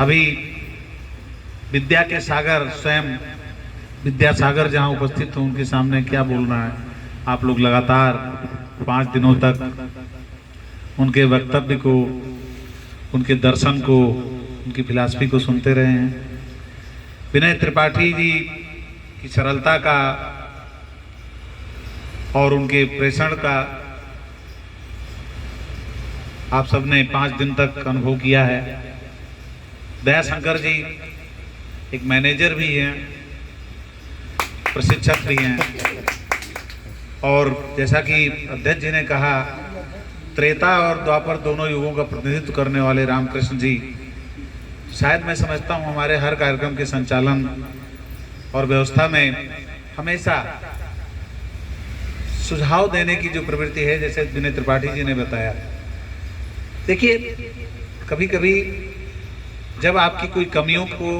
अभी विद्या के सागर स्वयं विद्यासागर जहां उपस्थित हो उनके सामने क्या बोलना है। आप लोग लगातार 5 दिनों तक उनके वक्तव्य को, उनके दर्शन को, उनकी फिलॉसफी को सुनते रहे हैं। विनय त्रिपाठी जी की सरलता का और उनके प्रेषण का आप सबने 5 दिन तक अनुभव किया है। दयाशंकर जी एक मैनेजर भी हैं, प्रशिक्षक भी हैं, और जैसा कि अध्यक्ष जी ने कहा, त्रेता और द्वापर दोनों युगों का प्रतिनिधित्व करने वाले रामकृष्ण जी शायद मैं समझता हूँ हमारे हर कार्यक्रम के संचालन और व्यवस्था में हमेशा सुझाव देने की जो प्रवृत्ति है, जैसे विनय त्रिपाठी जी ने बताया। देखिए, कभी कभी जब आपकी कोई कमियों को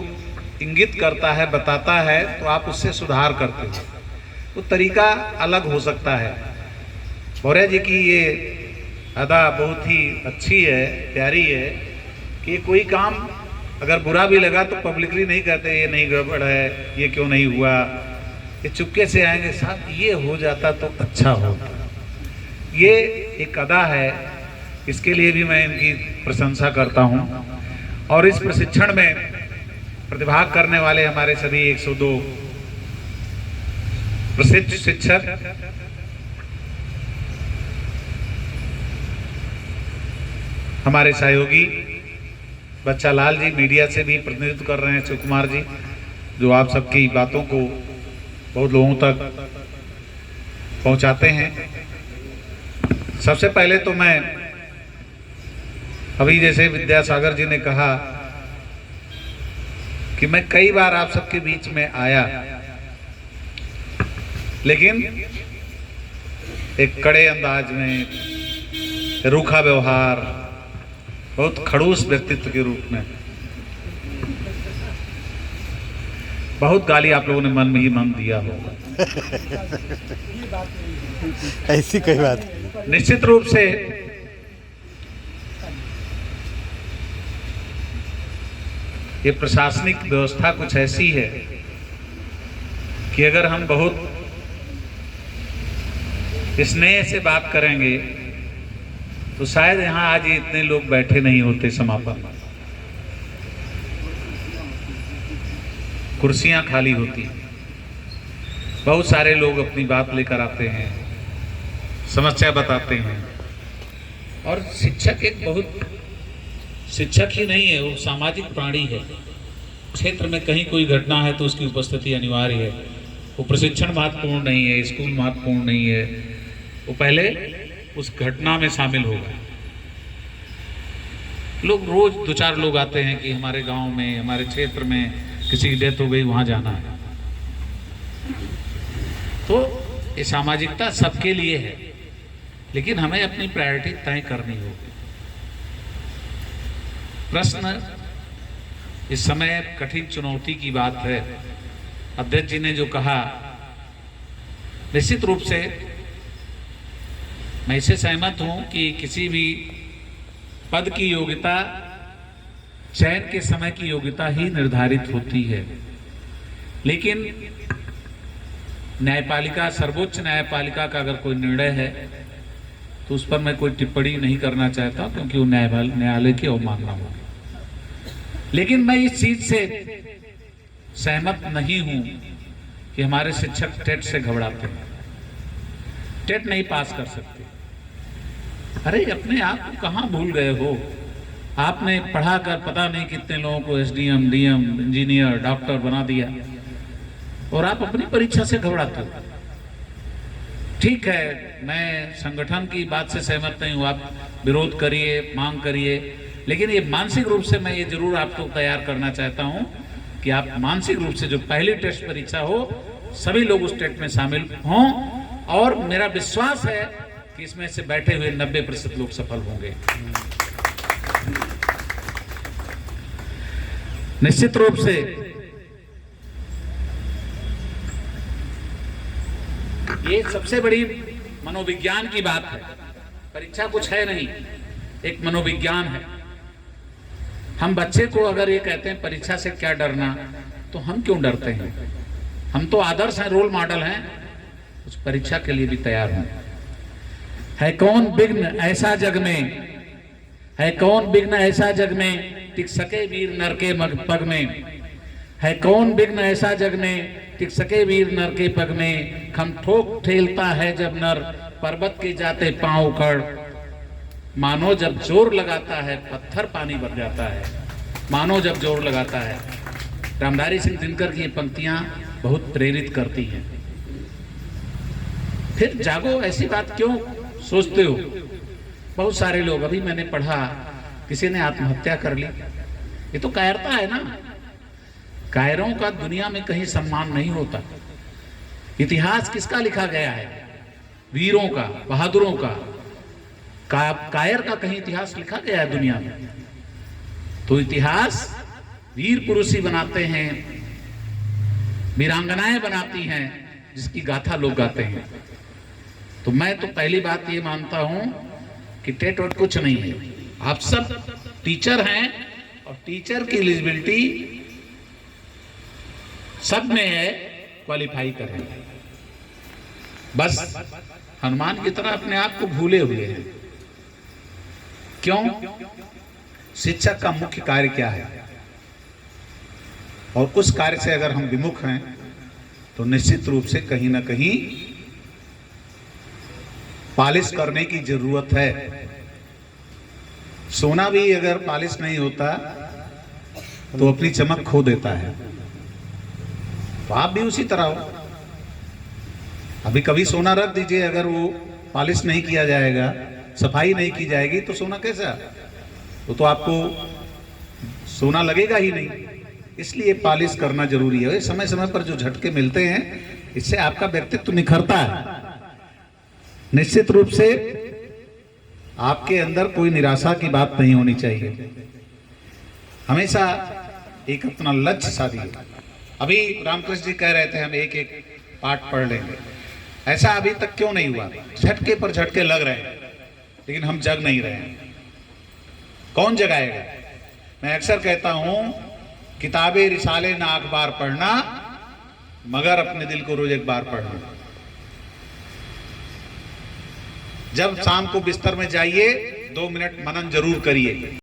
इंगित करता है, बताता है, तो आप उससे सुधार करते हो। वो तरीका अलग हो सकता है। मौर्य जी की ये अदा बहुत ही अच्छी है, प्यारी है कि कोई काम अगर बुरा भी लगा तो पब्लिकली नहीं कहते ये नहीं गड़बड़ है, ये क्यों नहीं हुआ, ये चुपके से आएंगे, साथ ये हो जाता तो अच्छा होता। ये एक अदा है, इसके लिए भी मैं इनकी प्रशंसा करता हूँ। और इस प्रशिक्षण में प्रतिभाग करने वाले हमारे सभी 102 प्रसिद्ध शिक्षक, हमारे सहयोगी बच्चा लाल जी मीडिया से भी प्रतिनिधित्व कर रहे हैं, शिव कुमार जी, जो आप सबकी बातों को बहुत लोगों तक पहुंचाते हैं। सबसे पहले तो मैं अभी जैसे विद्यासागर जी ने कहा कि मैं कई बार आप सबके बीच में आया, लेकिन एक कड़े अंदाज में, रूखा व्यवहार, बहुत खड़ूस व्यक्तित्व के रूप में, बहुत गाली आप लोगों ने मन में ही मन दिया होगा। ऐसी कोई बात। निश्चित रूप से ये प्रशासनिक व्यवस्था कुछ ऐसी है कि अगर हम बहुत स्नेह से बात करेंगे तो शायद यहाँ आज इतने लोग बैठे नहीं होते समापन में। कुर्सियां खाली होती, बहुत सारे लोग अपनी बात लेकर आते हैं, समस्या बताते हैं। और शिक्षक एक बहुत, शिक्षक ही नहीं है, वो सामाजिक प्राणी है। क्षेत्र में कहीं कोई घटना है तो उसकी उपस्थिति अनिवार्य है। वो प्रशिक्षण महत्वपूर्ण नहीं है, स्कूल महत्वपूर्ण नहीं है, वो पहले उस घटना में शामिल होगा। लोग रोज 2-4 लोग आते हैं कि हमारे गांव में, हमारे क्षेत्र में किसी की डेथ हो गई, वहां जाना है। तो ये सामाजिकता सबके लिए है, लेकिन हमें अपनी प्रायोरिटी तय करनी होगी। प्रश्न इस समय कठिन चुनौती की बात है। अध्यक्ष जी ने जो कहा, निश्चित रूप से मैं इससे सहमत हूं कि किसी भी पद की योग्यता चयन के समय की योग्यता ही निर्धारित होती है। लेकिन न्यायपालिका, सर्वोच्च न्यायपालिका का अगर कोई निर्णय है तो उस पर मैं कोई टिप्पणी नहीं करना चाहता, क्योंकि वो न्यायालय की अवमानना होगी। लेकिन मैं इस चीज से सहमत नहीं हूं कि हमारे शिक्षक टेट से घबराते हैं, टेट नहीं पास कर सकते। अरे अपने आप को कहाँ भूल गए हो? आपने पढ़ा कर पता नहीं कितने लोगों को एसडीएम, डीएम, इंजीनियर, डॉक्टर बना दिया, और आप अपनी परीक्षा से घबराते हो। ठीक है, मैं संगठन की बात से सहमत नहीं हूँ, आप विरोध करिए, मांग करिए, लेकिन ये मानसिक रूप से मैं ये जरूर आपको तैयार करना चाहता हूँ कि आप मानसिक रूप से जो पहली टेस्ट परीक्षा हो, सभी लोग उस टेस्ट में शामिल हों। और मेरा विश्वास है कि इसमें से बैठे हुए 90% लोग सफल होंगे। निश्चित रूप से ये सबसे बड़ी मनोविज्ञान की बात है। परीक्षा कुछ है नहीं, एक मनोविज्ञान है। हम बच्चे को अगर ये कहते हैं परीक्षा से क्या डरना, तो हम क्यों डरते हैं? हम तो आदर्श हैं, रोल मॉडल हैं, उस परीक्षा के लिए भी तैयार हैं। है कौन विघ्न ऐसा जग में, है कौन विघ्न ऐसा जग में, टिक सके वीर नर के पग में। है कौन विघ्न ऐसा जग में, टिक सके वीर नर के पग में। खम ठोक ठेलता है जब नर, पर्वत के जाते पांव उखड़। मानो जब जोर लगाता है, पत्थर पानी भर जाता है। मानो जब जोर लगाता है। रामधारी सिंह दिनकर की ये पंक्तियां बहुत प्रेरित करती हैं। फिर जागो, ऐसी बात क्यों सोचते हो? बहुत सारे लोग, अभी मैंने पढ़ा किसी ने आत्महत्या कर ली। ये तो कायरता है ना। कायरों का दुनिया में कहीं सम्मान नहीं होता। इतिहास किसका लिखा गया है? वीरों का, बहादुरों का। कायर का कहीं इतिहास लिखा गया है दुनिया में? तो इतिहास वीर पुरुष ही बनाते हैं, वीरांगनाएं बनाती हैं, जिसकी गाथा लोग गाते हैं। तो मैं तो पहली बात ये मानता हूं कि टेट वोट कुछ नहीं है। आप सब टीचर हैं और टीचर की एलिजिबिलिटी सब में है, क्वालिफाई करें। बस हनुमान की तरह अपने आप को भूले हुए हैं। क्यों? शिक्षक का मुख्य कार्य क्या है? और उस कार्य से अगर हम विमुख हैं तो निश्चित रूप से कहीं ना कहीं पालिश करने की जरूरत है। सोना भी अगर पालिश नहीं होता तो अपनी चमक खो देता है। तो आप भी उसी तरह हो। अभी कभी सोना रख दीजिए, अगर वो पालिश नहीं किया जाएगा, सफाई नहीं की जाएगी, तो सोना कैसा? तो आपको सोना लगेगा ही नहीं। इसलिए पालिश करना जरूरी है। समय समय पर जो झटके मिलते हैं, इससे आपका व्यक्तित्व निखरता है। निश्चित रूप से आपके अंदर कोई निराशा की बात नहीं होनी चाहिए। हमेशा एक अपना लक्ष्य साधिए। अभी रामकृष्ण जी कह रहे थे हम एक एक पाठ पढ़ लेंगे। ऐसा अभी तक क्यों नहीं हुआ? झटके पर झटके लग रहे हैं, लेकिन हम जग नहीं रहे हैं। कौन जगाएगा? मैं अक्सर कहता हूं, किताबें रिसाले ना अखबार पढ़ना, मगर अपने दिल को रोज एक बार पढ़ना। जब शाम को बिस्तर में जाइए, 2 मिनट मनन जरूर करिए।